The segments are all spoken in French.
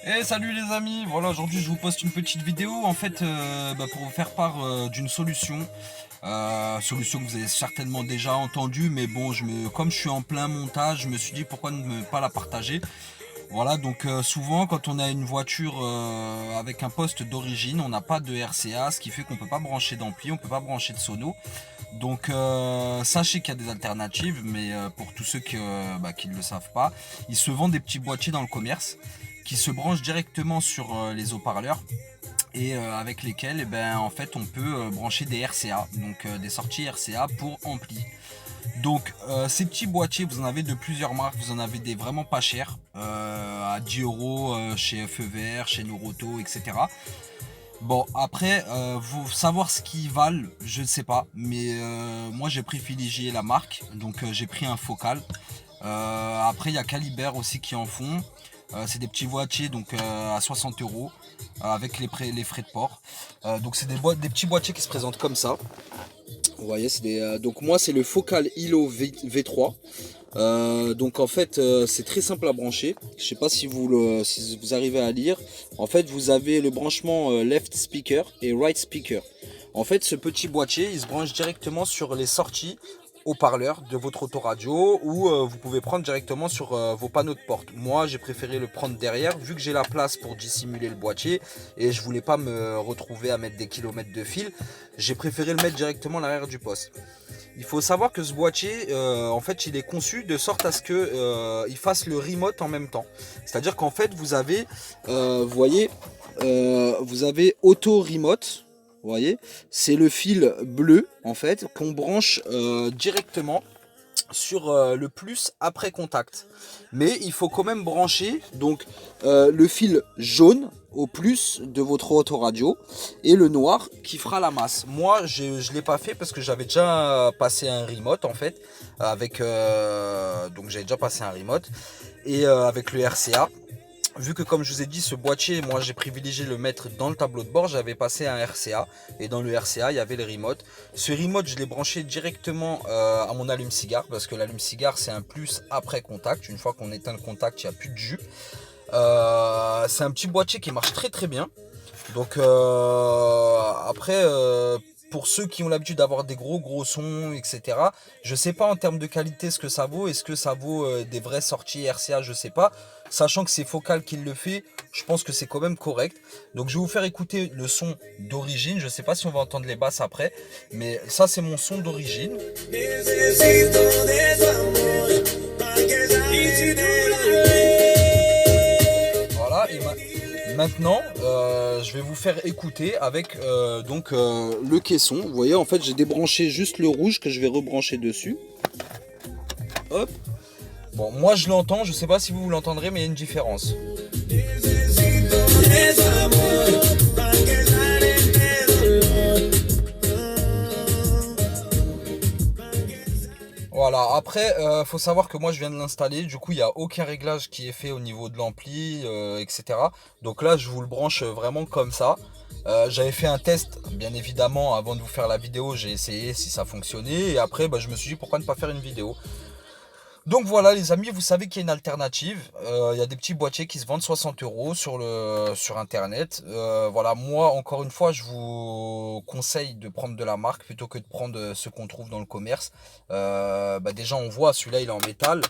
Et salut les amis, voilà aujourd'hui je vous poste une petite vidéo en fait pour vous faire part d'une solution. Solution que vous avez certainement déjà entendue, mais bon comme je suis en plein montage, je me suis dit pourquoi ne pas la partager. Voilà, donc souvent quand on a une voiture avec un poste d'origine, on n'a pas de RCA, ce qui fait qu'on peut pas brancher d'ampli, on peut pas brancher de sono. Donc sachez qu'il y a des alternatives, mais pour tous ceux qui ne le savent pas, ils se vendent des petits boîtiers dans le commerce qui se branchent directement sur les haut-parleurs et avec lesquels en fait on peut brancher des RCA, donc des sorties RCA pour ampli. Donc ces petits boîtiers, vous en avez de plusieurs marques, vous en avez des vraiment pas chers, à 10 euros chez Feu Vert, chez Noroto, etc. Bon, après, vous savoir ce qu'ils valent, je ne sais pas, mais moi j'ai privilégié la marque, donc j'ai pris un Focal. Après, il y a Caliber aussi qui en font. C'est des petits boîtiers donc à 60 euros avec les frais de port. Donc c'est des petits boîtiers qui se présentent comme ça. Vous voyez, donc moi c'est le Focal Hilo V3. Donc en fait c'est très simple à brancher. Je sais pas si vous arrivez à lire. En fait vous avez le branchement left speaker et right speaker. En fait ce petit boîtier il se branche directement sur les sorties haut-parleurs de votre autoradio ou vous pouvez prendre directement sur vos panneaux de porte. Moi j'ai préféré le prendre derrière vu que j'ai la place pour dissimuler le boîtier et je voulais pas me retrouver à mettre des kilomètres de fil. J'ai préféré le mettre directement à l'arrière du poste. Il faut savoir que ce boîtier, en fait, il est conçu de sorte à ce que il fasse le remote en même temps. C'est-à-dire qu'en fait, vous avez, vous voyez, vous avez auto remote. Vous voyez, c'est le fil bleu en fait qu'on branche directement sur le plus après contact. Mais il faut quand même brancher donc le fil jaune au plus de votre autoradio et le noir qui fera la masse. Moi je ne l'ai pas fait parce que j'avais déjà passé un remote en fait avec donc j'avais déjà passé un remote et avec le RCA. Vu que comme je vous ai dit ce boîtier moi j'ai privilégié le mettre dans le tableau de bord, j'avais passé un RCA et dans le RCA il y avait le remote. Ce remote je l'ai branché directement à mon allume-cigare parce que l'allume-cigare c'est un plus après contact. Une fois qu'on éteint le contact il n'y a plus de jus. C'est un petit boîtier qui marche très très bien. Donc après pour ceux qui ont l'habitude d'avoir des gros sons, etc. Je sais pas en termes de qualité ce que ça vaut. Est-ce que ça vaut des vraies sorties RCA? Je sais pas. Sachant que c'est Focal qui le fait, je pense que c'est quand même correct. Donc je vais vous faire écouter le son d'origine. Je sais pas si on va entendre les basses après, mais ça c'est mon son d'origine. Voilà, et maintenant, je vais vous faire écouter avec le caisson. Vous voyez, en fait, j'ai débranché juste le rouge que je vais rebrancher dessus. Hop. Bon, moi je l'entends, je sais pas si vous l'entendrez, mais il y a une différence. Voilà, après, faut savoir que moi je viens de l'installer, du coup il n'y a aucun réglage qui est fait au niveau de l'ampli, etc. Donc là je vous le branche vraiment comme ça. J'avais fait un test, bien évidemment, avant de vous faire la vidéo, j'ai essayé si ça fonctionnait, et après je me suis dit pourquoi ne pas faire une vidéo. Donc voilà les amis, vous savez qu'il y a une alternative. Il y a des petits boîtiers qui se vendent 60 euros sur internet. Voilà, moi encore une fois je vous conseille de prendre de la marque plutôt que de prendre ce qu'on trouve dans le commerce. Déjà on voit celui-là il est en métal,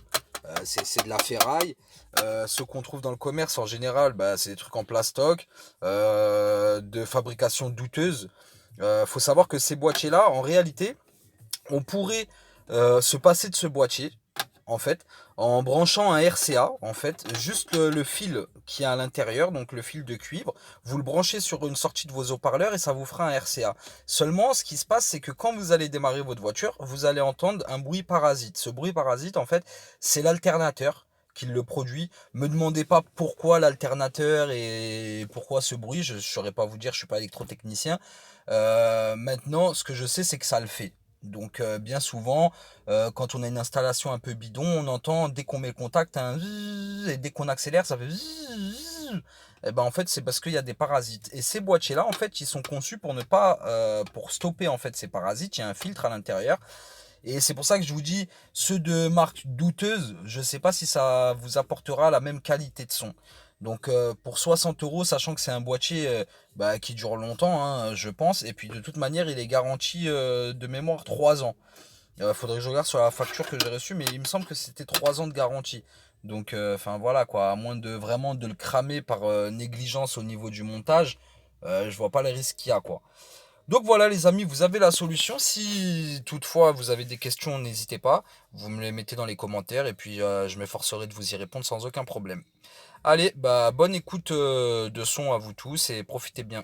c'est de la ferraille. Ce qu'on trouve dans le commerce en général c'est des trucs en plastoc, de fabrication douteuse. Faut savoir que ces boîtiers là en réalité on pourrait se passer de ce boîtier en fait, en branchant un RCA, en fait, juste le fil qui est à l'intérieur, donc le fil de cuivre, vous le branchez sur une sortie de vos haut-parleurs et ça vous fera un RCA. Seulement, ce qui se passe, c'est que quand vous allez démarrer votre voiture, vous allez entendre un bruit parasite. Ce bruit parasite, en fait, c'est l'alternateur qui le produit. Me demandez pas pourquoi l'alternateur et pourquoi ce bruit, je ne saurais pas vous dire, je suis pas électrotechnicien. Maintenant, ce que je sais, c'est que ça le fait. Donc bien souvent, quand on a une installation un peu bidon, on entend dès qu'on met le contact un zzzz, et dès qu'on accélère, ça fait zzzz. Et ben en fait c'est parce qu'il y a des parasites. Et ces boîtiers là en fait ils sont conçus pour ne pas pour stopper en fait ces parasites. Il y a un filtre à l'intérieur. Et c'est pour ça que je vous dis ceux de marque douteuse, je sais pas si ça vous apportera la même qualité de son. Donc pour 60 euros, sachant que c'est un boîtier bah, qui dure longtemps, hein, je pense, et puis de toute manière, il est garanti de mémoire 3 ans. Faudrait que je regarde sur la facture que j'ai reçue, mais il me semble que c'était 3 ans de garantie. Donc, enfin voilà quoi, à moins de vraiment de le cramer par négligence au niveau du montage, je vois pas les risques qu'il y a quoi. Donc voilà les amis, vous avez la solution. Si toutefois vous avez des questions, n'hésitez pas, vous me les mettez dans les commentaires et puis je m'efforcerai de vous y répondre sans aucun problème. Allez, bah bonne écoute de son à vous tous et profitez bien.